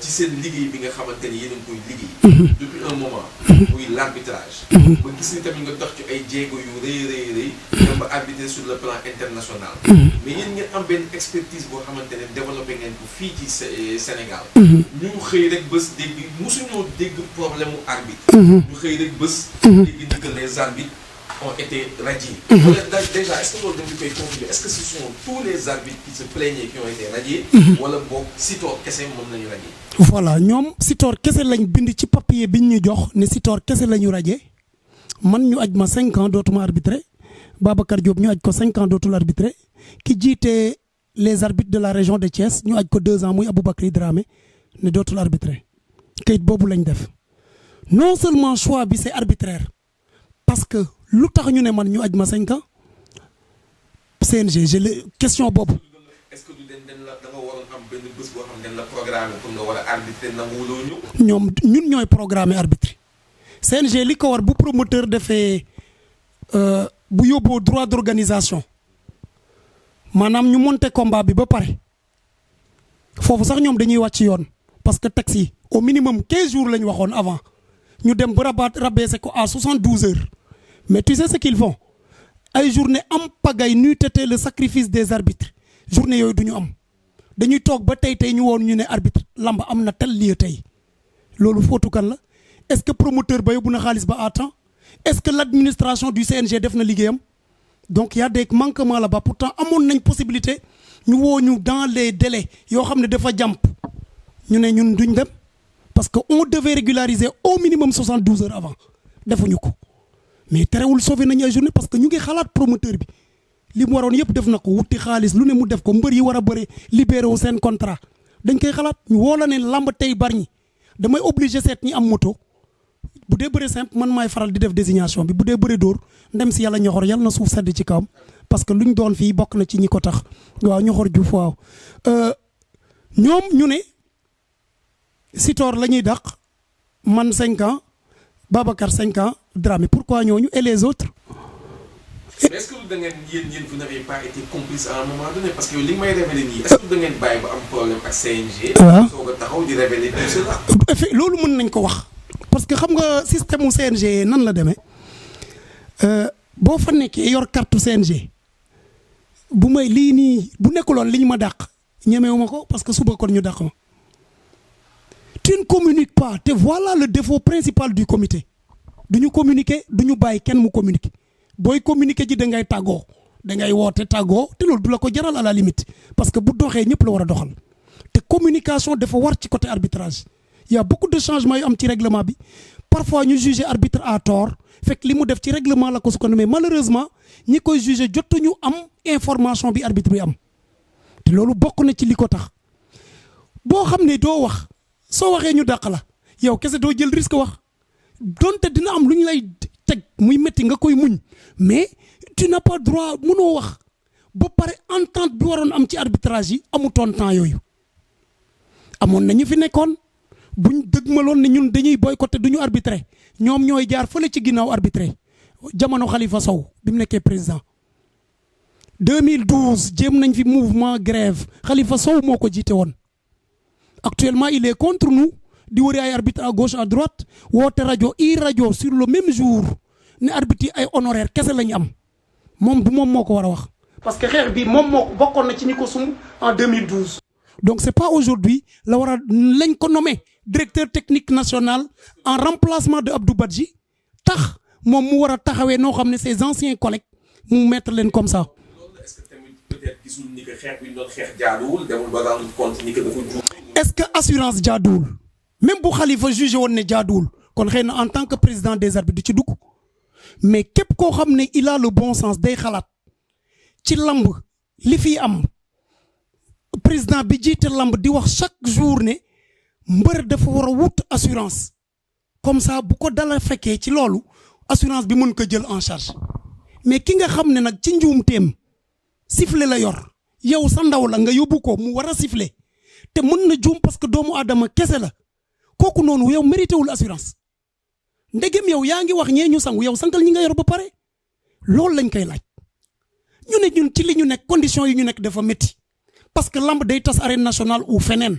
ci seen liggéey bi nga xamante ni yéen a ngi koy liggéey. depuis un moment. muy l'arbitrage. ba gis ni tamit nga dox ci ay jéego yu rëy. nga ba arbitrer sur le plan international. mais yéen ngeen am benn expertise boo xamante ne développé ngeen ko fii ci Sénégal. ñu xëy rek bés dégg mosuñoo dégg problème mu arbitre. ñu xëy rek bés. dégg ni que les arbitres ont été radiés. Déjà, est-ce que loolu dañu koy confirmer, est-ce que ce sont tous les arbitres qui se plaignaient qui ont été radiés wala boog Sitor kese moom la ñu radié. Voilà ñoom Sitor kese lañ bind ci papier biñ ñu jox ne Sitor kese la ñu radié man ñu aj ma 5 ans dootuma arbitré Babacar Diop ñu aj ko 5 ans dootul arbitré ki jiite les arbitres de la région de Thiès ñu aj ko 2 ans muy Aboubacry Dramé ne dootul arbitré kayit boobu lañ def non seulement choix bi c'est arbitraire parce que lu tax ñu ne man ñu aj ma 5 ans CNG j'ai la question boobu. est-ce que du da nga waroon am benn bés boo xam ne dañ la programme pour nga war a arbitrer nanguwuloo ñu. ñun ñooy programmer arbitre CNG li ko war bu promoteur defee bu yóbboo droit d'organisation maanaam ñu monter combat bi ba pare foofu sax ñoom dañuy wàcc yoon parce que taxi yi au minimum 15 jours la ñu waxoon avant ñu dem ba rabaisser ko à 72 heures mais tu sais ce qu'ils font ay journée am pagaille nuy tété le sacrifice des arbitres journée yooyu du ñu am dañuy toog ba tey ñu woon ñu ne arbitre lamb am na tel lieu tey loolu footu kan la est-ce que promoteur ba yóbbu na xaalis ba à temps est-ce que l'administration du CNG def na liggéeyam donc y a des manquements là-bas pourtant amoon nañ possibilité ñu woo ñu dans les délais yoo xam ne dafa jàmp ñu ne ñun duñ dem parce que on devait régulariser au minimum 72 heures avant defuñu ko mais terewul sauvé nañu ay journée parce que ñu ngi xalaat promoteur bi li mu waroon yëpp def na ko wuti xaalis lu ne mu def ko mbër yi war a bëri libéré wu seen contrat dañ koy xalaat ñu woo la ne lamb tey bari ñi damay obligé seet ñi am moto bu dee bëre simple man maay faral di def désignation bi bu dee bëre dóor ndem si yàlla ñoxor yàlla na suuf sedd ci kawam parce que luñ doon fii bokk na ci ñi ko tax waaw ñoxor Diouf waaw ñoom ñu ne Sitor la ñuy dàq man 5 ans Babacar 5 ans Dramé pourquoi ñooñu et les autres. mais est-ce que da ngeen yéen vous n'avez pas été complice à un moment donné parce que li may révéler nii est-ce que da ngeen bàyyi ba am problème ak CNG. waaw soo ko taxaw di révéler tout cela. loolu mën nañ ko wax parce que xam nga système mu CNG nan la demee boo fa nekkee yor carte CNG bu may lii nii bu nekkuloon li ñu ma dàq ñemewuma ko parce que suba kon ñu dàq ma tu ne communiques pas te voilà le défaut principal du comité du ñu communiquer du ñu bàyyi kenn mu communiquer. booy communiquer ji da ngay tàggoo da ngay woote tàggoo te loolu du la ko jaral à la limite parce que bu doxee ñëpp la war a doxal te communication dafa war ci côté arbitrage il y a beaucoup de changements yu am ci règlement bi parfois ñu juger arbitre à tort fekk li mu def ci règlement la ko su ko mais malheureusement ñi koy juger jotuñu am information bi arbitre bi am te loolu bokk na ci li ko tax boo xam ne doo wax soo waxee ñu dàq la yow kese doo jël risque wax donte dina am lu ñu lay teg muy métti nga koy muñ mais tu n'as pas droit mënoo wax ba pare entente bi waroon am ci arbitrage yi amutoon temps yooyu amoon na ñu fi nekkoon buñ dëgmaloon ne ñun dañuy boycotter duñu arbitrer ñoom ñooy jaar fële ci ginnaaw arbitrer jamono Khalifa Sow bi mu nekkee président 2012 jéem nañ fi mouvement grève Khalifa Sow moo ko jiite woon actuellement il est contre nous di wëri ay arbitre à gauche à droite woote rajo rajo sur le même jour ne arbitre yi ay honoraire kese la ñu am moom du moom moo ko war a wax. parce que xeex bi moom moo bokkoon na ci ñi ko sumb en 2012. donc c'est pas aujourd'hui la war a lañ ko nommé directeur technique national en remplacement de Abdou Badji tax moom mu war a taxawee noo xam ne ses anciens collègues mu mettre leen comme ça. loolu est-ce que tamit peut-être gisul ni que xeex bi ñu doon xeex jaaduwul demul ba rendre compte ni que dafa juum. est-ce que assurance jaaduwul même bu Khalifa jugé woon ne jaaduwul kon xëy na en tant que président des arbitres du ci dugg mais képp koo xam ne il a le bon sens day xalaat ci lamb li fi am président bi jiite lamb di wax chaque jour ne mbër dafa war a wut assurance comme ça bu ko dala fekkee ci loolu assurance bi mën ko jël en charge mais ki nga xam ne nag ci njuumteem sifflet la yor yow sa ndaw la nga yóbbu ko mu war a siffler te mën na juum parce que doomu aadama kese la kooku noonu yow mérité wul assurance ndegem yow yaa ngi wax ñee ñu sangu yow santal ñi nga yor ba pare loolu lañ koy laaj ñu ne ñun ci li ñu nekk conditions yi ñu nekk dafa métti parce que lamb day tas arène nationale ou feneen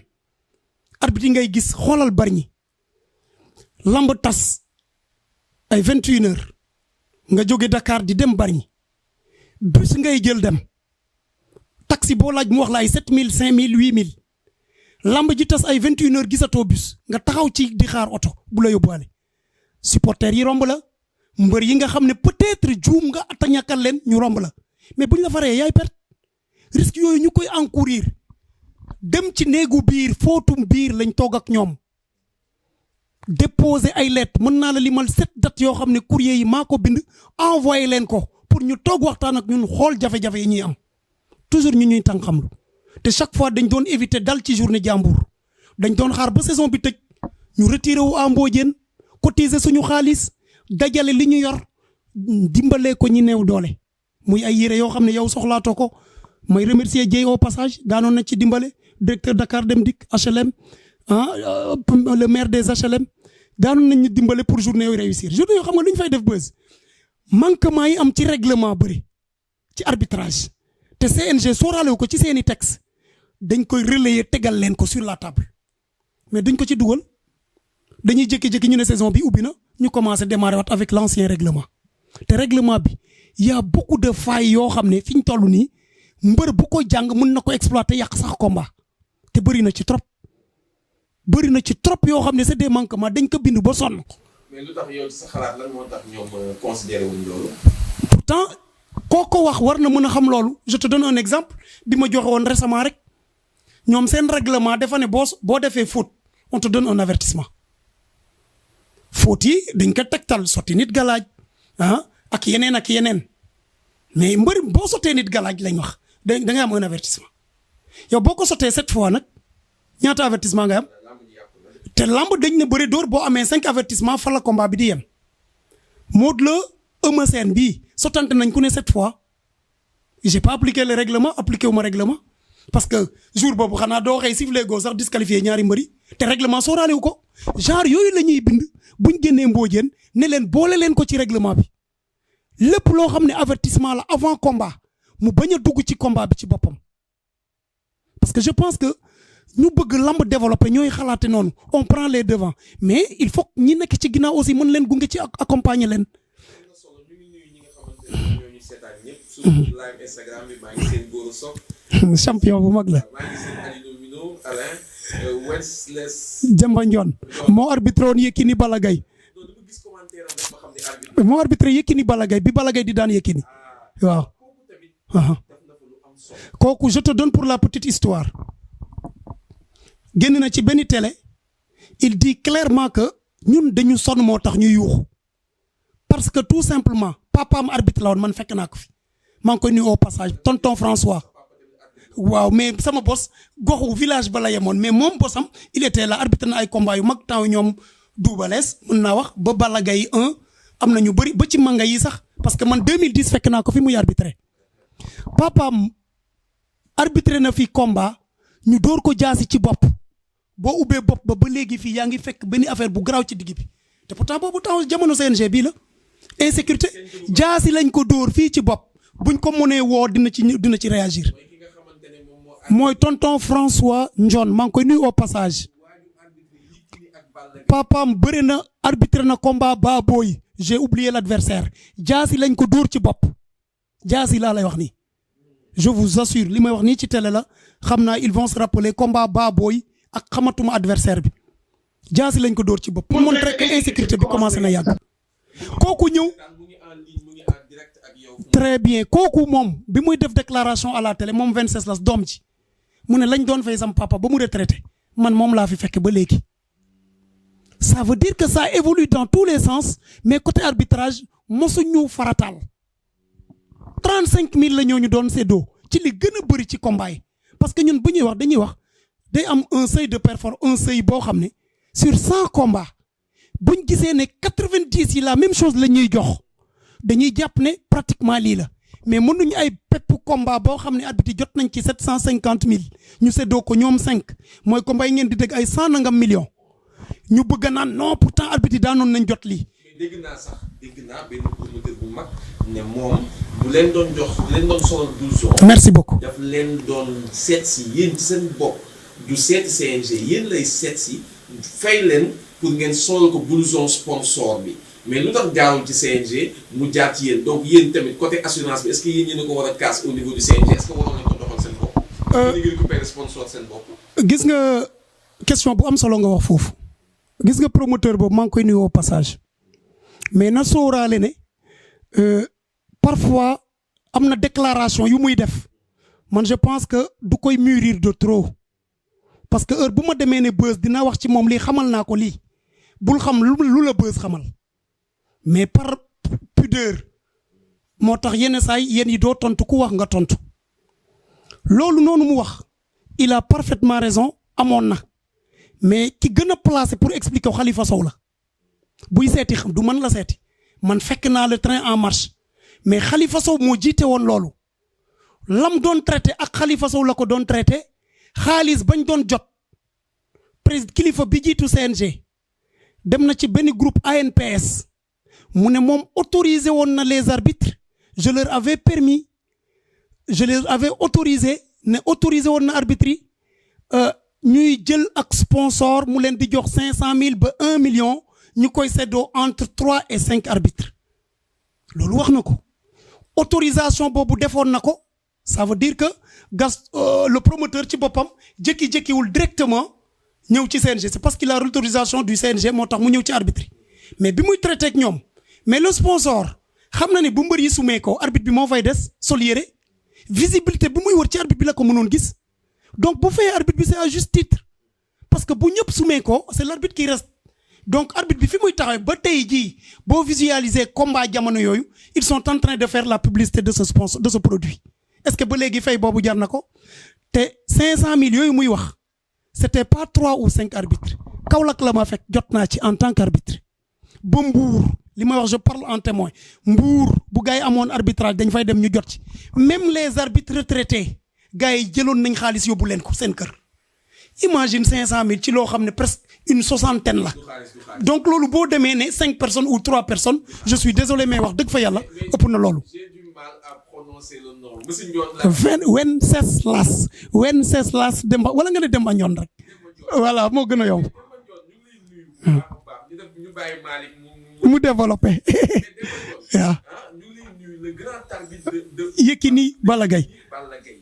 arbitre yi ngay gis xoolal Bargny lamb tas ay 21h nga jóge Dakar di dem Bargny bus ngay jël dem taxi boo laaj mu wax la ay 7000 5000 8000 lamb ji tas ay 21h gisatoo bus nga taxaw ci di xaar oto bu la yóbbuwaale supporters yi romb la mbër yi nga xam ne peut-être juum nga ata ñàkkal leen ñu romb la mais buñ la faree yaay perte risque yooyu ñu koy encourir dem ci néegu biir footum biir lañ toog ak ñoom déposer ay lettres mën naa la limal 7 dates yoo xam ne courrier yi maa ko bind envoyé leen ko pour ñu toog waxtaan ak ñun xool jafe-jafe yi ñuy am toujours ñu ñuy tànqamlu te chaque fois dañ doon éviter dal ci journée jàmbur dañ doon xaar ba saison bi tëj ñu retiré wu à Mbodiène cotiser suñu xaalis dajale li ñu yor dimbalee ko ñi néew doole muy ay yére yoo xam ne yow soxlaatoo ko may remercier Dieye au passage daanoon na ci dimbale directeur Dakar Dem Dikk HLM le maire des HLM daanoon nañ ñu dimbale pour journée yooyu réussir journée yoo xam nga lu ñu fay def buzz manquement yi am ci règlement bëri ci arbitrage te CNG sóoraale ko ci seeni texte dañ koy relayer tegal leen ko sur la table mais duñ ko ci dugal dañuy jékki-jékki ñu ne saison bi ubbi na ñu commencé démarrer waat avec l'ancien règlement te règlement bi y a beaucoup de failles yoo xam ne fi ñu toll nii mbër bu ko jàng mën na ko exploiter yàq sax combat te bëri na ci trop yoo xam ne c'est des manquements dañ ko bind ba sonn. mais lu tax yow sa xalaat lan moo tax ñoom considéré wuñ loolu. pourtant koo ko wax war na mën a xam loolu je te donne un exemple bi ma joxe woon récemment rek ñoom seen règlement dafa ne boo defee faute on te donne un avertissement faute yi dañ ko tegtal sotti nit galaaj ak yeneen mais mbër boo sottee nit galaaj lañ wax da ngay am un avertissement yow boo ko sottee 7 fois nag ñaata avertissement ngay am te lamb dañ ne bëri dóor boo amee 5 avertissement fa la combat bi di yem Modou Lo Eumeu Sène bii sottante nañ ku ne 7 fois j'ai pas appliqué le règlement appliqué wu ma règlement parce que jour boobu xanaa doo xëy sifflet go sax disqualifié ñaari mbëri te règlement sóoraale wu ko genre yooyu la ñuy bind buñ génnee Mbodiène ne leen boole leen ko ci règlement bi lépp loo xam ne avertissement la avant combat mu bañ a dugg ci combat bi ci boppam parce que je pense que ñu bëgg lamb développer ñooy xalaate noonu on prend les devants mais il faut ñi nekk ci ginnaaw aussi mën leen gunge ci accompagner leen. live Instagram bi maa ngi seen Gora Sock champion bu mag la. maa ngi seen Alioune Mino Alain Wenceslas Demba Ndione moo arbitré woon Yékini Balla Gaye moo arbitré Yékini Balla Gaye bi Balla Gaye di daan Yékini waaw kooku je te donne pour la petite histoire génn na ci benn télé il dit clairement que ñun dañu sonn moo tax ñu yuuxu parce que tout simplement papaam arbitre la woon man fekk naa ko fi maa ngi koy nuyu au passage tonton François waaw mais sama bos goxu village ba la yemoon mais moom bosam il était là arbitre na ay combat yu mag temps ñoom duubalees mën naa wax ba Balla Gaye 1 am na ñu bëri ba ci manga yi sax parce que man 2010 fekk naa ko fi muy arbitré papaam arbitré na fi combat ñu dóor ko jaasi ci bopp boo ubbee bopp ba léegi fii yaa ngi fekk benn affaire bu garaaw ci digg bi te pourtant boobu temps jamono CNG bii la insécurité jaasi lañ ko dóor fii ci bopp buñ ko mënee woo dina ci réagir mooy tonton François Ndione maa ngi koy nuyu au passage papaam bëri na arbitré na combat ba booy j'ai oublié l'adversaire jaasi lañ ko dóor ci bopp jaasi laa lay wax nii je vous assure li may wax nii ci télé la xam naa ils vont se rappeler combat ba booy ak xamatuma adversaire bi jaasi lañ ko dóor ci bopp pour montrer que insécurité bi commencé na yàgg kooku ñëw très bien kooku moom bi muy def déclaration à la télé moom Wenceslas doom ci mu ne lañ doon fay sam papa ba mu retraité man moom laa fi fekk ba léegi ça veut dire que ça évolue dans tous les sens mais côté arbitrage mosuñu farataal 35000 la ñu doon séddoo ci li gën a bëri ci combat yi parce que ñun bu ñuy wax dañuy wax day am un seuil de performance un seuil boo xam ne sur 100 combats buñ gisee ne 90 yi la même chose la ñuy jox dañuy jàpp ne pratiquement lii la mais mënuñu ay pepp combat boo xam ne arbitre jot nañ ci 750000 ñu séddoo ko ñoom 5 mooy combat yi ngeen di dégg ay 100 nangam millions ñu bëgg naan non pourtant arbitre yi daanoon nañ jot lii. dégg naa benn promoteur bu mag ne moom bu leen doon jox bu leen doon solal 12 ans. merci beaucoup daf leen doon seet si yéen ci seen bopp du seeti CNG yéen lay seet si fay leen pour ngeen solal ko blouson sponsor bi mais lu tax jaarul ci CNG mu jaar ci yéen donc yéen tamit côté assurance bi est-ce que yéen ñi ko war a casse au niveau du CNG est-ce que waroon nañ ko doxal seen bopp. ñu ngi récupérer sponsor seen bopp. gis nga question bu am solo nga wax foofu gis nga promoteur boobu maa ngi koy nuyu au passage mais na sóoraale ne parfois am na déclaration yu muy def man je pense que du koy mûrir de trop parce que heure bu ma demee ne Beuz dina wax ci moom lii xamal naa ko lii bul xam lu la Beuz xamal mais par pudeur moo tax yenn saa yi yéen yi doo tontu ku wax nga tontu loolu noonu mu wax il a parfaitement raison amoon na mais ki gën a placé pour expliquer ko Khalifa Sow la buy seeti xam du man la seeti man fekk naa le train en marche mais Khalifa Sow moo jiite woon loolu lam doon traité ak Khalifa Sow la ko doon traité xaalis bañ doon jot président kilifa bi jiitu CNG dem na ci benn groupe ANPS mu ne moom autorisé woon na les arbitres je leur avais permis je leur avais autorisé ne autorisé woon na arbitres yi ñuy jël ak sponsor mu leen di jox 500 000 ba 1 million ñu koy seddoo entre 3 et 5 arbitres loolu wax na ko autorisation boobu defoon na ko ça veut dire que le promoteur ci boppam jékki-jékkiwul directement ñëw ci CNG c'est parce qu'il a l'autorisation du CNG moo tax mu ñëw ci arbitre mais bi muy traité ak ñoom mais le sponsor xam na ne bu mbër yi sumee ko arbitre bi moo fay des sol yére visibilité bu muy wër ci arbitre bi la ko mënoon gis donc bu fayee arbitre bi c'est à juste titre parce que bu ñëpp sumee ko c'est l'arbitre qui reste donc arbitre bi fi muy taxaw ba tey jii boo visualiser combat jamono yooyu ils sont en train de faire la publicité de ce sponsor de ce produit est-ce que ba léegi fay boobu jar na ko te 500 000 yooyu muy wax c'était pas 3 ou 5 arbitres Kaolack la ma fekk jot naa ci en tant qu'arbitre ba Mbour li may wax je parle en témoin Mbour bu gars yi amoon arbitrage dañ fay dem ñu jot ci même les arbitres retraités gars yi jëloon nañ xaalis yóbbu leen ko seen kër imagine 500 000 ci loo xam ne presque une soixantaine la donc loolu boo demee ne 5 personnes ou 3 personnes je suis désolé mais wax dëgg fa yàlla ëpp na loolu. Wenceslas Demba wala nga ne Demba Ndione rek voilà moo gën a yomb mu développé waaw Yékini Balla Gaye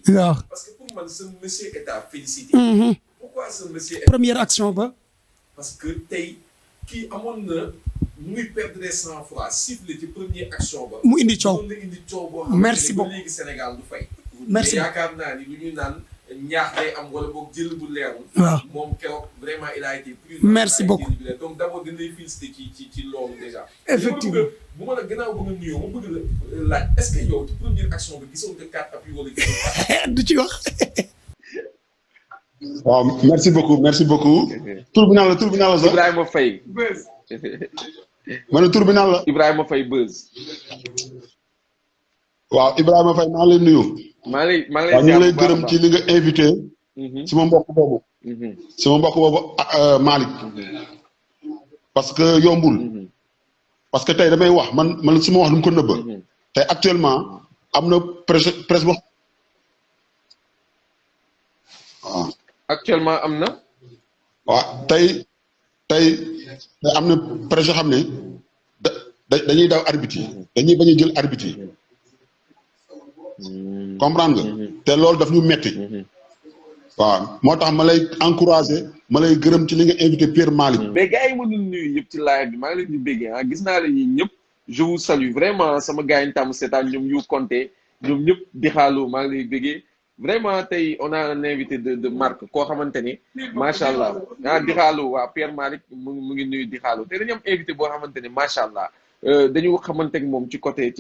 waaw parce que pour man ce monsieur est à féliciter. Pourquoi ce monsieur est première action ba parce que tey kii amoon na muy perdre sang-froid siffler ci première action ba mu indi coow boo merci xam beaucoup ne léegi Sénégal du fay merci yaakaar naa ni lu ñuy naan ñaax day am wala boog jël bu leerul waaw moom keroog vraiment il a été plus merci beaucoup donc d'abord dañ lay féliciter ci loolu déjà effectivement bu ma la gannaaw bëgg a nuyoo ma bëgg la laaj est-ce que yow ci première action bi gisoo nga 4 appuis wala gisoo du ci wax waaw merci beaucoup tur bi naan la sax Ibrahima Faye ma ne tur bi naan la Ibrahima Faye Beuz waaw Ibrahima Faye maa ngi lay nuyu maa ngi lay waaw ñu ngi lay gërëm ci li nga invité sama mbokk boobu Malick parce que yombul parce que tey damay wax man su ma wax du mu ko nëbba tey actuellement am na presse wax waaw actuellement am na waaw tey am na presse yoo xam ne dañuy daw arbitre yi dañuy bañ a jël arbitre yi comprendre nga te loolu daf ñu metti waaw moo tax ma lay encourager ma lay gërëm ci li nga invité Pierre Malick. mais gars yi mënul nuyu yëpp ci live bi maa ngi leen di béggee gis naa leen ñi ñëpp je vous salue vraiment sama gars yi ñu tàmm seetaan ñoom yu compté ñoom ñëpp di xaalu maa ngi lay béggee vraiment tey on a un invité de marque koo xamante ni macha allah di xaalu waa Pierre Malick mu ngi nuyu di xaalu te dañu am invité boo xamante ni macha allah dañu xamante ak moom ci côté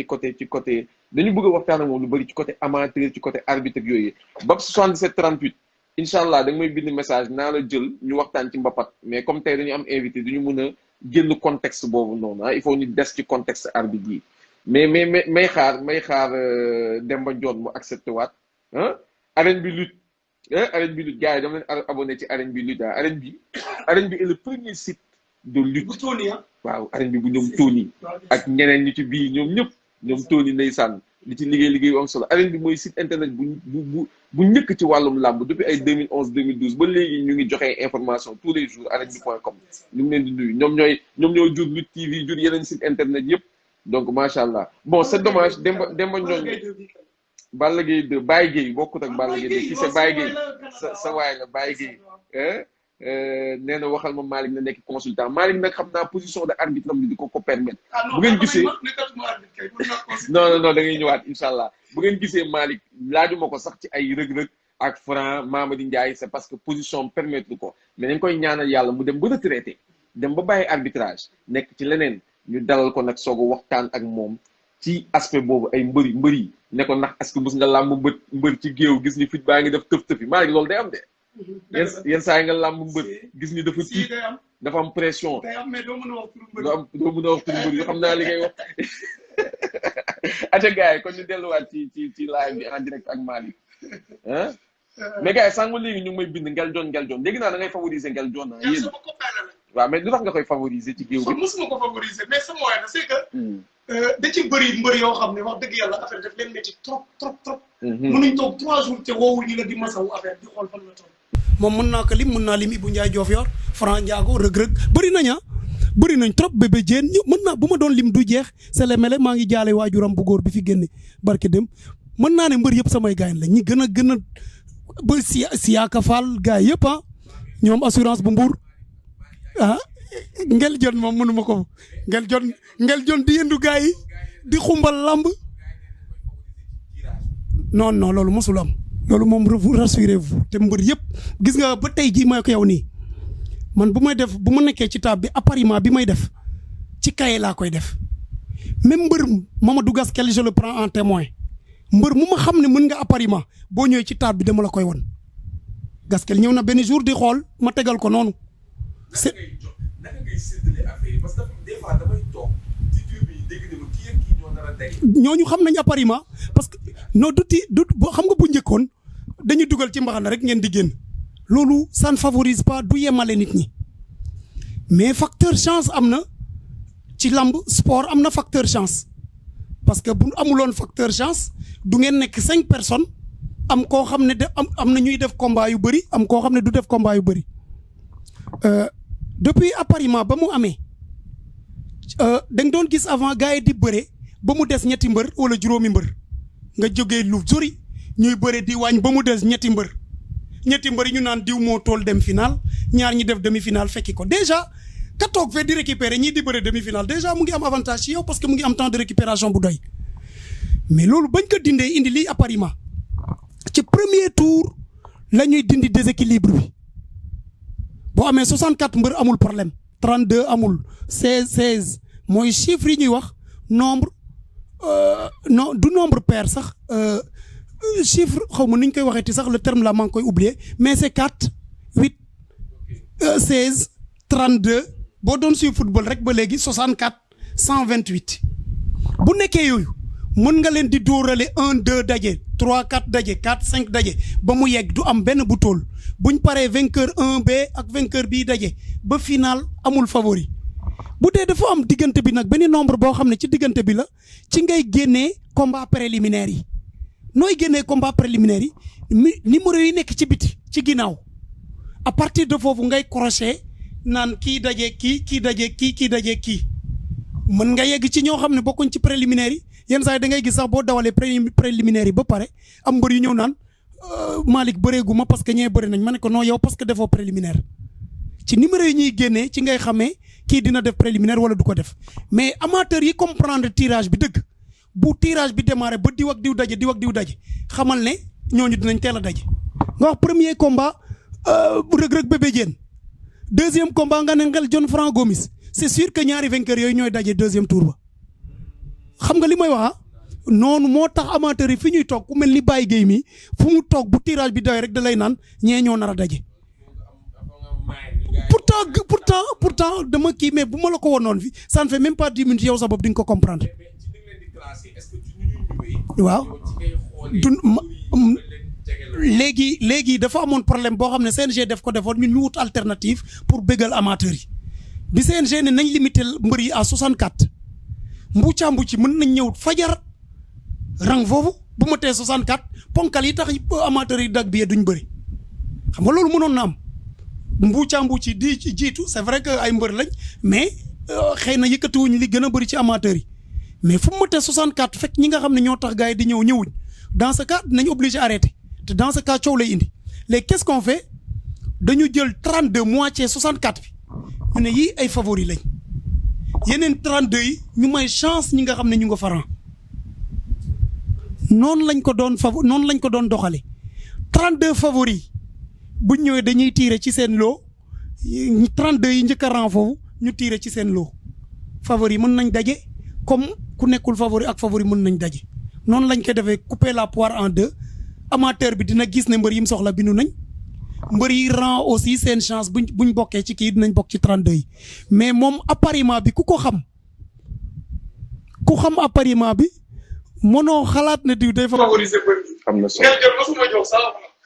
dañu bëgg a waxtaan ak moom lu bëri ci côté amateur ci côté arbitre ak yooyu ba 77 38 incha allah da nga may bind message naa la jël ñu waxtaan ci mbapat mais comme tey dañu am invité duñu mën a génn contexte boobu noonu il faut ñu des ci contexte arbitre yi mais may xaar Demba Ndione mu accepté waat arène bi lutte gars yi dama leen abonné ci arène bi lutte arène bi est le premier site de lutte waaw arène bi bu ñoom Tony ak ñeneen ñu ci bii ñoom ñëpp ñoom Tony ndeysaan di ci liggéey bu am solo arène bi mooy site internet bu njëkk ci wàllum làmb depuis ay 2011 2012 ba léegi ñu ngi joxe information tous les jours arène.com ñu ngi leen di nuyu ñoom ñoo jur Lutte TV jur yeneen site internet yëpp donc macha allah bon c'est dommage Demba ñooñu Balla Gaye 2 Baye Gueye bokkut ak Balla Gaye 2 kii c'est Baye Gueye sa waay la Baye Gueye nee na waxal ma Malick na nekk consultant Malick nag xam naa position de arbitre am di ko permettre bu ngeen gisee non da ngay ñëwaat incha allah bu ngeen gisee Malick laajuma ko sax ci ay rëg-rëg ak Franc Mamadi Ndiaye c'est parce que position permettre ko mais dañ koy ñaanal yàlla mu dem ba retraité dem ba bàyyi arbitrage nekk ci leneen ñu dalal ko nag soog a waxtaan ak moom ci aspect boobu ay mbër yi ne ko ndax est-ce que bës nga làmb mbër ci géew gis ni fit baa ngi def tëf-tëfi Malick loolu day am de yenn saa yi nga làmb mbër gis ni dafa tiit dafa am pression doo mën a wax turu mbër yoo xam naa li ngay wax aca gars yi kon ñu delluwaat ci live bi en direct ak Malick mais gars yi sànq léegi ñu ngi may bind ngel jon léegi naa da ngay favoriser ngel jon yéen waaw mais lu tax nga koy favoriser ci géew bi mosuma ko favoriser mais sama waay la c'est que da ci bëri mbër yoo xam ne wax dëgg yàlla affaire daf leen métti trop mënuñ toog 3 jours te woowu ñu la di masawu affaire di xool fan la toll moom mën naa ko lim mën naa lim Ibou Ndiaye Diofior Franc Ndiago rëg-rëg bëri nañ trop bébé Diène mën naa bu ma doon lim du jeex sele mele maa ngi jaale waajuram bu góor bi fi génne barke dem mën naa ne mbër yëpp samay gaañ la ñi gën a ba Siaka Fall gars yëpp ñoom assurance bu Mbour ngel jon moom mënuma ko ngel jon di yendu gars yi di xumbal lamb non loolu mosul am loolu moom rassurez-vous te mbër yëpp gis nga ba tey jii may ko yow nii man bu ma nekkee ci table bi appariement bi may def ci kaye laa koy def même mbër Mamadou Gaskel je le prends en témoin mbër mu ma xam ne mën nga appariement boo ñëwee ci table bi dama la koy won Gaskel ñëw na benn jour di xool ma tegal ko noonu. naka ngay séddale affaire yi parce que des fois damay toog ci tur bi dégg na kii ak kii ñoo nar a day. ñooñu xam nañ appariement parce que non du xam nga bu njëkkoon dañuy dugal ci mbaxana rek ngeen di génn loolu ça ne favorise pas du yemale nit ñi mais facteur chance am na ci lamb sport am na facteur chance parce que bu amuloon facteur chance du ngeen nekk 5 personnes am koo xam ne am na ñuy def combat yu bëri am koo xam ne du def combat yu bëri depuis appariement ba mu amee da nga doon gis avant gars yi di bëre ba mu des ñetti mbër wala juróomi mbër nga jógee lu sori ñuy bëre di wàññ ba mu des ñetti mbër yi ñu naan diw moo tool dem final ñaar ñi def demi final fekki ko déjà ka toog fee di récupérer ñii di bëre demi final déjà mu ngi am avantage ci yow parce que mu ngi am temps de récupération bu doy mais loolu bañ ko dindee indi lii appariement ci premier tour la ñuy dindi déséquilibre bi boo amee 64 mbër amul problème 32 amul 16 mooy chiffre yi ñuy wax nombre non du nombre pair sax chiffre xaw ma ni ñu koy waxeeti sax le terme là maa ngi koy oublier mais c'est 4 8 16 32 boo doon suy football rek ba léegi 64 128 bu nekkee yooyu mën nga leen di dóorale 1 2 daje 3 4 daje 4 5 daje ba mu yegg du am benn bu tool buñ paree vainqueur 1B ak vainqueur bii daje ba final amul favori bu dee dafa am diggante bi nag benn nombre boo xam ne ci diggante bi la ci ngay génnee combat préliminaire yi nooy génnee combat préliminaire yi numéro yi nekk ci biti ci ginnaaw à partir de foofu ngay crochet naan kii daje kii daje kii daje kii mën nga yegg ci ñoo xam ne bokkuñ ci préliminaire yi yenn saa yi da ngay gis sax boo dawalee préliminaire yi ba pare am mbër yu ñëw naan Malick bëreegu ma parce que ñee bëri nañ ma ne ko non yow parce que defoo préliminaire ci numéro yi ñuy génnee ci ngay xamee kii dina def préliminaire wala du ko def mais amateurs yi comprendre tirage bi dëgg bu tirage bi démarré ba diw ak diw daje xamal ne ñooñu dinañ teel a daje nga wax premier combat rëg-rëg bébé Diène deuxième combat nga ne ngel John Franc Gomis c'est sûr que ñaari vainqueurs yooyu ñooy daje deuxième tour ba xam nga li may wax noonu moo tax amateurs yi fi ñuy toog ku mel ni Baye Gueye mi fu mu toog bu tirage bi doy rek da lay naan ñee ñoo nar a daje pourtant dama kii mais bu ma la ko wonoon fi ça ne fait même pas 10 minutes yow sa bopp di nga ko comprendre waaw léegi dafa amoon problème boo xam ne CNG def ko defoon ñun ñu wut alternative pour bégal amateurs yi bi CNG ne nañ limiter mbër yi à 64 mbuucaa mbuuci mën nañ ñëw fajar rang foofu bu ma tee 64 ponkal yi tax amateurs yi dag bi duñ bëri xam nga loolu mënoon na am mbuuci di ci jiitu c'est vrai que ay mbër lañ mais xëy na yëkkatiwuñ li gën a bëri ci amateurs yi mais fu mu tee 64 fekk ñi nga xam ne ñoo tax gars yi di ñëwuñ dans ce cas dinañ obligé arrêter te dans ce cas coow lay indi léegi qu'est-ce qu'on fait dañu jël 32 moitié 64 bi ñu ne yii ay favori lañ yeneen 32 yi ñu may chance ñi nga xam ne ñu nga faran noonu lañ ko doon doxale 32 favoris bu ñëwee dañuy tirer ci seen lot 32 yi njëkk a ran foofu ñu tirer ci seen lot favori mën nañ daje comme ku nekkul favori ak favori mën nañ daje noonu lañ koy defee couper la poire en deux amateur bi dina gis ne mbër yi mu soxla bindu nañ mbër yi ran aussi seen chance buñ bokkee ci kii dinañ bokk ci 32 yi mais moom appariement bi ku xam appariement bi mënoo xalaat ne diw day favoriser mbër bi. am na solo ngeen mosuma jox sax.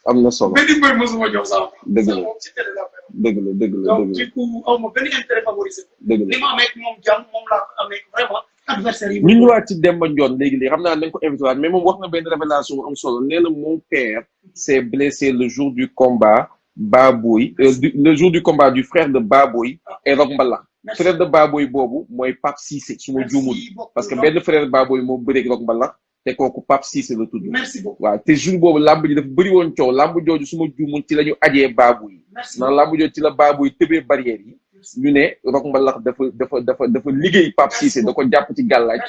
am na solo benn mbër mosuma jox sax. dëgg la moom ci télé la dëgg la dëgg la donc du coup aw ma benn intérêt favoriser ko. dëgg la li ma amee moom jàmm moom laa amee vraiment adversaire yi. ñu ñëwaat ci Demba Ndione léegi xam naa nañ ko invité waat mais moom wax na benn révélation bu am solo nee na mon père s'est blessé le jour du combat Baboy le jour du combat du frère de Baboy et Rock Mbalax. frère de Baboy boobu mooy Pape Cissé su ma juumul parce que benn frère Baboy moo bëreeg Rock Mbalax te kooku Pape Cissé la tudd. merci beaucoup waaw te jour boobu lamb ji dafa bëri woon coow lamb jooju su ma juumul ci la ñu ajee Baboy. ndax lamb jooju ci la Baboy tëbee barrière yi. ñu ne Rock Mbalax dafa liggéey Pape Cissé da ko jàpp ci gàllaaj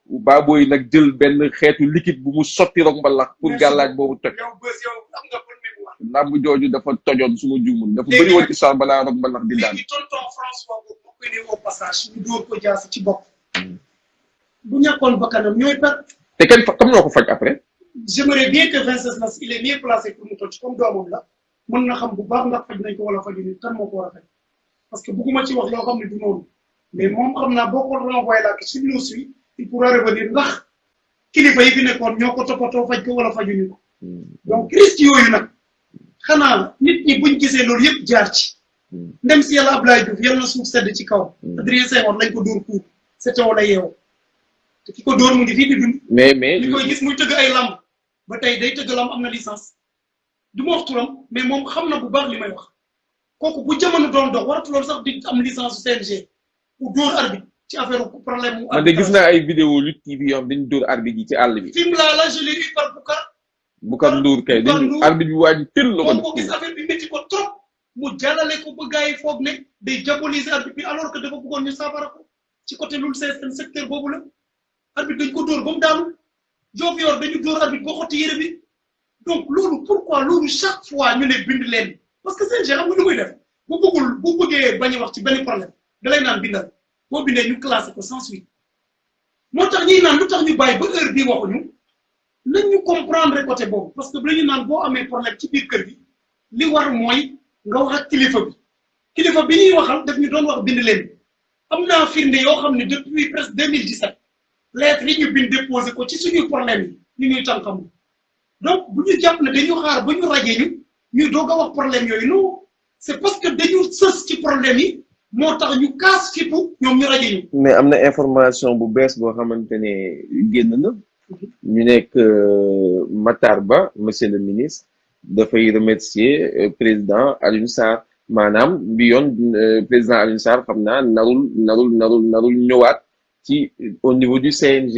Baboy nag jël benn xeetu liquide bu mu sotti Rock Mbalax pour gàllaaj boobu toj. lamb jooju dafa tojoon su ma juumul dafa bëri woon histoire balaa Rock Mbalax di daan. léegi tonton François boobu boo koy nee au passage ñu dóor ko jaasi ci bopp. bu ñàkkoon bakkanam ñooy perte. te kenn comme noo ko faj après. j'aimerais bien que Venceslas il est mieux placé pour mu toj comme doomam la mën na xam bu baax ndax faj nañ ko wala fajuñu kan moo ko war a faj parce que bëgguma ci wax loo xam ne du noonu mais moom xam naa boo ko renvoyé la s'il nous suit il pourra revenir ndax kilifa yi fi nekkoon ñoo ko toppatoo faj ko wala fajuñu ko donc risque yooyu nag xanaa nit ñi buñ gisee loolu yëpp jaar ci ndem si yàlla Abdoulaye Diouf yàlla na suuf sedd ci kaw Adrien Senghor lañ ko dóor kuur c'était wala yeewu te ki ko dóor mu ngi fii di dund mais li koy gis muy tëgg ay lamb ba tey day tëgg lamb am na licence du ma wax turam mais moom xam na bu baax li may wax kooku bu jamono doon dox waratu loolu sax di am licence su CNG pour dóor arbitre ci affaire problème mu. man de gis naa ay vidéo Lutte TV yoo xam dañu dóor arbitre yi ci àll bi. film la je l'ai eu par Boucar Ndour kay dañu arbitre bi waa ji tël la ko def. moom ko gis affaire bi métti ko trop mu jàllale ko ba gars yi foog ne day diaboliser arbitre bi alors que dafa bëggoon ñu saafara ko ci côté loolu seen secteur boobu la arbitre dañ ko dóor ba mu daanu Diofior dañu dóor arbitre boo xotti yére bi donc loolu pourquoi loolu chaque fois ñu ne bind leen parce que CNG xam nga nu muy def bu bëggee bañ a wax ci benn problème da lay naan bindal boo bindee ñu classé ko sans suite moo tax ñuy naan lu tax ñu bàyyi ba heure bii waxuñu nañ ñu comprendre côté boobu parce que bu ñu naan boo amee problème ci biir kër gi li war mooy nga wax ak kilifa bi ñuy waxal daf ñu doon wax bind leen am naa firnde yoo xam ne depuis presque 2017 lettre yi ñu bind déposé ko ci suñuy problème yi ñu ñuy tànqamul donc bu ñu jàpp ne dañu xaar ba ñu rajee ñuy doog a wax problème yooyu non c'est parce que dañu sës ci problème yi moo tax ñu kaas fipu ñoom ñu rajo ñu. mais am na information bu bees boo xamante ne génn na ñu nekk Matar Ba monsieur le ministre dafay remercier président Alioune Sarr maanaam bi yoon président Alioune Sarr xam naa narul ñëwaat ci au niveau du CNG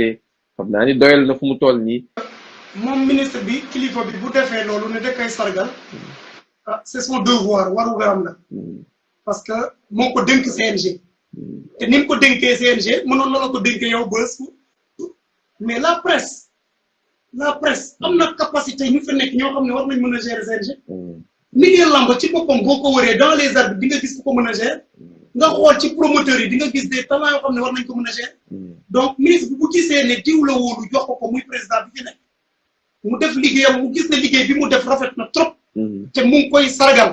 xam naa ni doyal na fu mu toll nii. moom ministre bi kilifa bi bu defee loolu ne da koy sargal ah c'est son devoir waru nga am la parce que moo ko dénk CNG te ni mu ko dénkee CNG mënoon na la ko dénkee yow bës mais la presse am na capacité ñu fi nekk ñoo xam ne war nañ mën a gérer CNG milieu lamb ci boppam boo ko wëree dans les arbitres di nga gis ku ko mën a gérer nga xool ci promoteurs yi di nga gis des talents yoo xam ne war nañ ko mën a gérer donc ministre bi bu gisee ne diw la wóolu jox ko muy président bi fi nekk mu def liggéeyam mu gis ne liggéey bi mu def rafet na trop te mu ngi koy sargal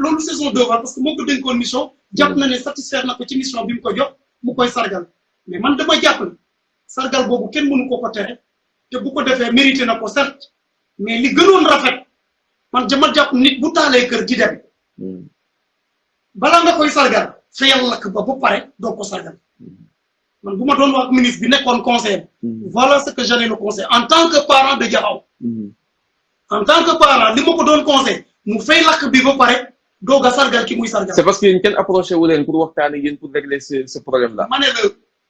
loolu c'est son devoir parce que moo ko dénkoon mission jàpp na ne satisfaire na ko ci mission bi mu ko jox mu koy sargal mais man dama jàpp ne sargal boobu kenn mënu ko tere te bu ko defee mérité na ko certes mais li gënoon rafet man dama jàpp nit bu taalee kër di dem balaa nga koy sargal fayal lakk ba pare doo ko sargal man bu ma doon wax ministre bi nekkoon conseil voilà ce que j'allais le conseil en tant que parent de Diakhao en tant que parent li ma ko doon conseil mu fay lakk bi ba pare doog a sargal ki muy sargal. c'est parce que yéen kenn approché wu leen pour waxtaan ak yéen pour régler ce problème là. ma ne la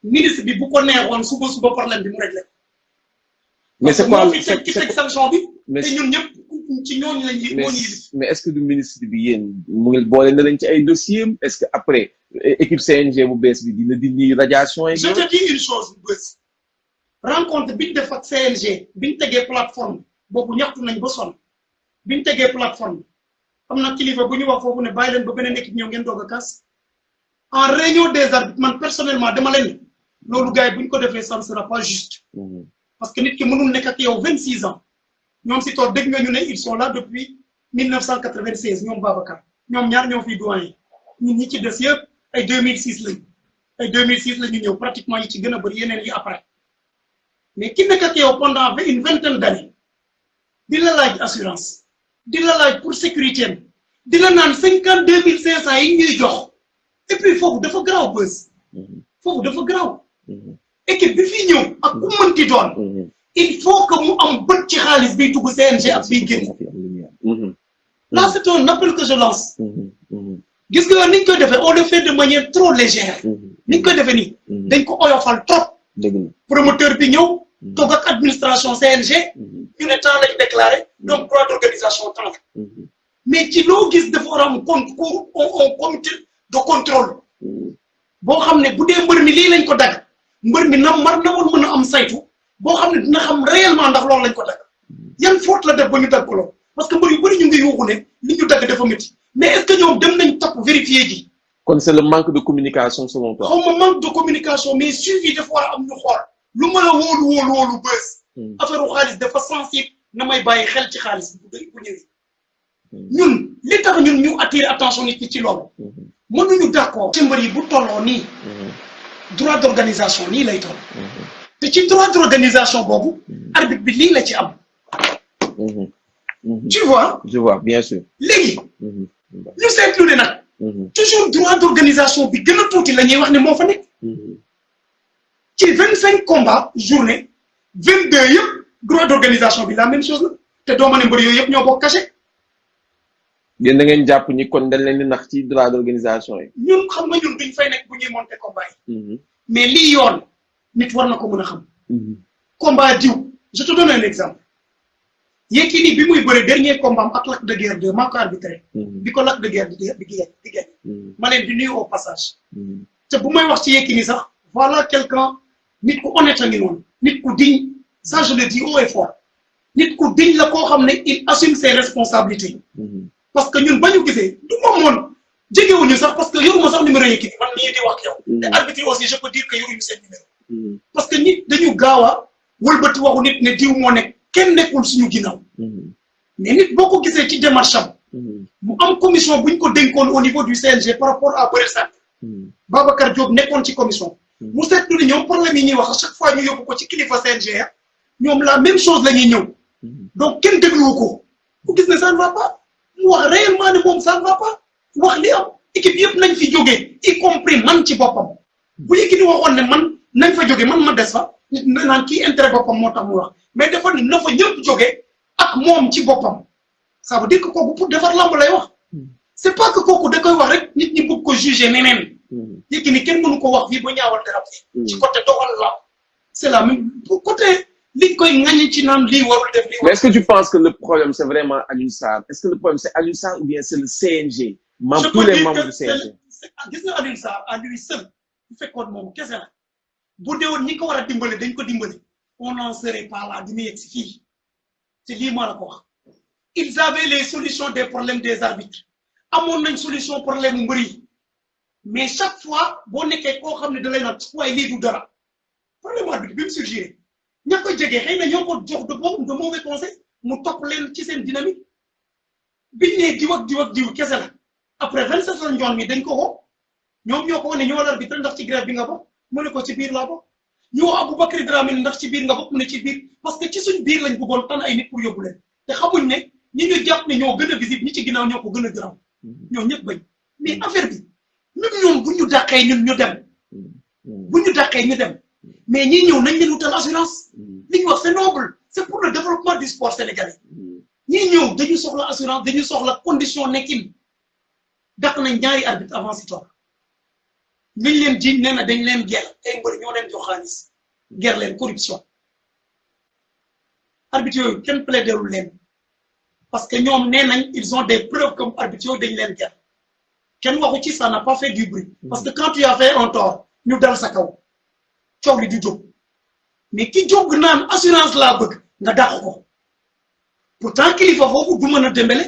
ministre bi bu ko neexoon suba problème bi mu réglé. mais c'est quoi ci teg sanction bi. mais te ñun ñëpp ci ñooñu lañ mais est-ce que du ministre bi yéen mu ngi boole na leen ci ay dossiers est-ce que après équipe CNG bu bees bi dina dindi radiation yi. je te dis une chose bu bës rencontre bi ñu def ak CNG bi ñu tegee plateforme boobu ñaxtu nañ ba sonn bi ñu tegee plateforme am na kilifa bu ñu wax foofu ne bàyyi leen ba beneen équipe ñëw ngeen doog a kas en réunion des arbitres man personnellement dama leen loolu gars yi bu ñu ko defee ça ne sera pas juste. parce que nit ki mënul nekk ak yow 26 ans ñoom si toog dégg nga ñu ne ils sont là depuis 1996 ñoom Babacar ñoom ñaar ñoo fiy doyen ñun ñi ci des yëpp ay 2006 lañu ay 2006 la ñu ñëw pratiquement yi ci gën a bëri yeneen yi après mais ki nekk ak yow pendant une vingtaine d'années di la laaj assurance di la laaj pour sécurité di la naan 52 500 yi ñuy jox et puis foofu dafa garaaw bës foofu dafa garaaw équipe bi fii ñëw ak ku mënti doon il faut que mu am bët ci xaalis biy dugg CNG ak biy génn là c'est un appel que je lance gis nga ni ñu koy defee on le fait de manière trop légère ni ñu koy defee nii dañ ko oyofal trop promoteur bi ñëw toog ak administration CNG ñu ne temps lañu déclaré donc droit d'organisation temps mais ci loo gis dafa war a am concours au comité de contrôle boo xam ne bu dee mbër mi lii lañ ko dagg mbër mi na woon mën a am saytu boo xam ne dina xam réellement ndax loolu lañ ko dagg yan faute la def ba ñu dagg ko loolu parce que mbër yu bëri ñu ngi yuuxu ne li ñu dagg dafa métti mais est-ce que ñoom dem nañ topp vérifier ji. kon c'est le manque de communication selon toi. xaw ma manque de communication mais suivi dafa war a am ñu xool lu ma la wóolu bës. affaire u xaalis dafa sensible na may bàyyi xel ci xaalis bu ñëwee. ñun li tax ñun ñu attirer attention nit ñi ci loolu. mënuñu d'accord. ci mbër yi bu tolloo nii. droit d'organisation nii lay toll. te ci droit d'organisation boobu. arbitre bi lii la ci am. tu vois. je vois bien sûr. léegi. ñu seetlu ne nag. toujours droit d'organisation bi gën a tuuti la ñuy wax ne moo fa nekk. ci 25 combats journée 22 yëpp droit d'organisation bi la même chose la te doo ma ne mbër yooyu yëpp ñoo bokk cachet. yéen da ngeen jàpp ni kon dañ leen di nax ci droit d'organisation yi. ñun xam nga ñun duñ fay nekk bu ñuy monter combat yi. mais lii yoon nit war na ko mën a xam. combat diw je te donne un exemple. Yékini bi muy bëre dernier combat am ak Lac de Guiers 2 maa ko arbitré. bi ko Lac de Guiers di génn. ma leen di nuyu au passage. te bu may wax ci Yékini sax voilà quelqu'un nit ku honnête a ngi noonu nit ku digne ça je le dis haut et fort nit ku digne la koo xam ne il assume ses responsabilités. parce que ñun ba ñu gisee du moom moon jegewuñu sax parce que yoruma sax numéro Yékini man mii di wax yow. te arbitre aussi je peux dire que yoruñu seen numéro. parce que nit dañu gaaw a wëlbati waxu nit ne diw moo nekk kenn nekkul suñu ginnaaw. mais nit boo ko gisee ci démarche am. mu am commission bu ñu ko dénkoon au niveau du CNG par rapport à bëri simple. Babacar Diop nekkoon ci commission. mu seetlu ni ñoom problème yi ñuy wax à chaque fois ñu yóbbu ko ci kilifa CNG ñoom la même chose la ñuy ñëw. donc kenn dégluwu ko ku gis ne ça ne va pas mu wax réellement ne moom ça ne va pas wax li am équipe yëpp nañ fi jógee y compris man ci boppam bu Yékini waxoon ne man nañ fa jógee man ma des fa naan kii intérêt boppam moo tax mu wax mais dafa ne na fa ñëpp jógee ak moom ci boppam ça veut dire que kooku pour defar lamb lay wax c'est pas que kooku da koy wax rek nit ñi bëgg ko juger neneen Yékini kenn mënu ko wax fii ba ñaawal garab ci côté doxal la c'est la même côté li koy ŋaññi ci naan lii warul def lii. mais est-ce que tu penses que le problème c'est vraiment Alioune Sarr est-ce que le problème c'est Alioune Sarr ou bien c'est le CNG. tous les membres du CNG. gis nga Alioune Sarr à lui seul bu fekkoon moom kese la bu deewoon ñi ko war a dimbale dañ ko dimbale on n'en serait pas là di mu yegg si fii te lii maa la ko wax. ils avaient les solutions des problèmes des arbitres amoon nañ solution problème mu mbër yi mais chaque fois boo nekkee koo xam ne da lay naan waaye lii du dara problème arbitre bi mu surgir ña ko jege xëy na ñoo ko jox de mauvais conseil mu topp leen ci seen dynamique biñ ne diw ak diw kese la après 27 la njoon mi dañ ko woo ñoom ñoo ko wane ñoo la arbitre ndax ci grève bi nga bokk mu ne ko ci biir laa bokk ñu woo Aboubacry Dramé ndax ci biir nga bokk mu ne ci biir parce que ci suñ biir lañ bëggoon tànn ay nit pour yóbbu leen te xamuñ ne ñi ñu jàpp ne ñoo gën a visible ñi ci ginnaaw ñoo ko gën a gërëm ñoo ñëpp bañ mais affaire bi même ñoom bu ñu dàqee ñun ñu dem bu ñu dàqee ñu dem mais ñi ñëw nañ leen wutal assurance li ñu wax c'est noble c'est pour le développement du sport sénégalais ñi ñëw dañu soxla assurance dañu soxla condition nekkin dàq nañ ñaari arbitre avant si toog liñ leen jiiñ nee na dañ leen ger ay mbër ñoo leen jox xaalis ger leen corruption arbitre yooyu kenn plaiderul leen parce que ñoom nee nañ ils ont des preuves comme arbitre yooyu dañ leen ger kenn waxu ci ça n'a pas fait du bruit parce que quand tu as fait un tort ñu dal sa kaw coow li du jóg mais ki jóg naan assurance laa bëgg nga dàq ko pourtant kilifa foofu du mën a dembele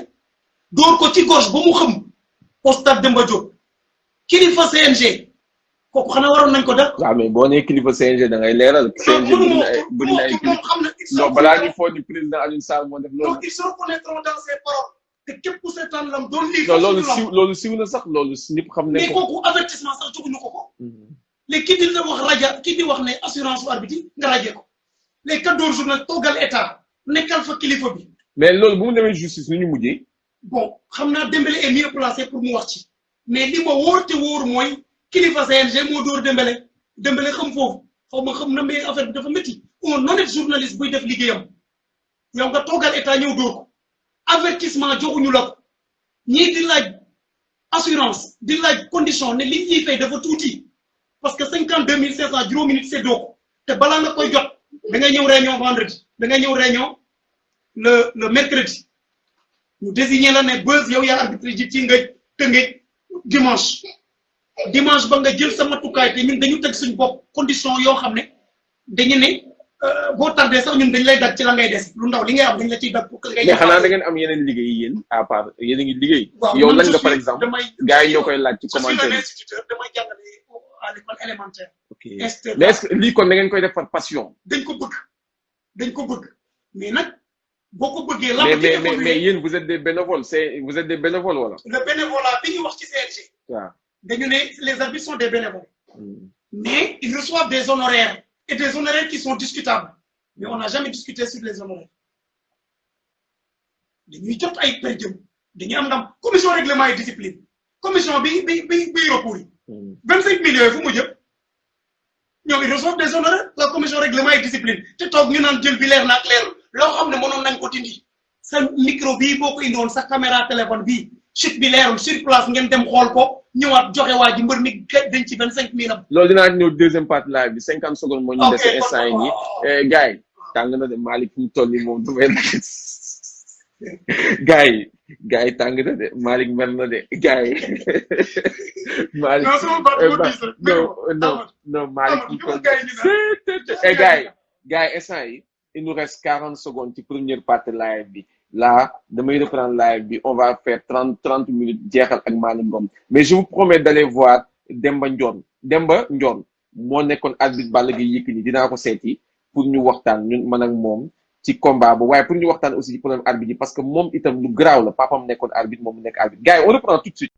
door ko ci gorge ba mu xam au stade Demba Diop kilifa CNG kooku xanaa waroon nañ ko def. waaw mais boo nee kilifa CNG da ngay leeral. CNG bëri na ay kilifa non balaa ñu foog ni président Alioune Sarr moo def loolu. donc ils se reconnaîtront dans ses paroles te képp ku seetaan lam doon lii. non loolu siw na sax loolu ñëpp xam ne ko. mais kooku avertissement sax joguñu ko ko. léegi kii di la wax raja kii di wax ne assurance su arbitre nga rajee ko les 14 jours nag toogal état nekkal fa kilifa bi. mais loolu bu mu demee justice nu ñu mujjee. bon xam naa Dembélé est mieux placé pour mu wax ci mais li ma wóor te wóor mooy kilifa CNG moo dóor Dembélé xam foofu xaw ma xam na mais affaire bi dafa métti un honnête journaliste buy def liggéeyam yow nga toogal état ñëw dóor ko avertissement joxuñu la ko ñii di laaj assurance di laaj condition ne li ñuy fay dafa tuuti parce que 52 500 juróomi nit séddoo ko te balaa nga koy jot da ngay ñëw réunion vendredi da ngay ñëw réunion le mercredi ñu désigné la ne bës yow yaa arbitre ji ci nga tënge dimanche ba nga jël sa matukaay te ñun dañu teg suñ bopp condition yoo xam ne dañu ne boo tardé sax ñun dañ lay dag ci la ngay des lu ndaw li ngay am dañ la ciy dag pour que ngay. mais xanaa da ngeen am yeneen liggéey yéen à part yéen a ngi liggéey. yow lan nga par exemple gars yi ñoo koy laaj ci commentaire je suis un instituteur damay jàngale à l'école élémentaire. ok mais est-ce que lii kon da ngeen koy def par passion. dañ ko bëgg mais nag boo ko bëggee. mais yéen vous êtes des bénévoles vous êtes des bénévoles wala. le bénévolat bi ñuy wax ci CNG. waaw dañu ne les arbitres sont des bénévoles. mais ils reçoivent des honoraires et des honoraires qui sont discutables mais on n'a jamais discuté sur les honoraires dañuy jot ay per jëm dañuy am ndam commission règlement et discipline commission bi recours yi 25 millions yi fu mu jëm ñoom ils reçoivent des honoraires la commission règlement et discipline te toog ñu naan jël bi leer na ak leerul loo xam ne mënoon nañ ko dindi sa micro bii boo ko indoon sa caméra téléphone bii chute bi leerul sur place ngeen dem xool ko ñëwaat joxe waa ji mbër mi dañ ci 25 000 am. loolu dinaa ñëw deuxième partie live bi 50 secondes moo ñu dese instant yi nii gars yi tàng na de Malick fu mu toll nii moom du may gars yi tàng na de Malick mer na de gars yi Malick non Malick fu mu toll nii gars yi instant yi il nous reste 40 secondes ci première partie live bi là damay reprendre live bi on va faire 30 minutes jeexal ak Malick Ngom mais je vous promets d'aller voir Demba Ndione moo nekkoon arbitre Balla Gaye Yékini dinaa ko seeti pour ñu waxtaan ñun man ak moom ci combat ba waaye pour ñu waxtaan aussi ci problème arbitre yi parce que moom itam lu garaaw la papam nekkoon arbitre moom mu nekk arbitre gars yi on reprend tout de suite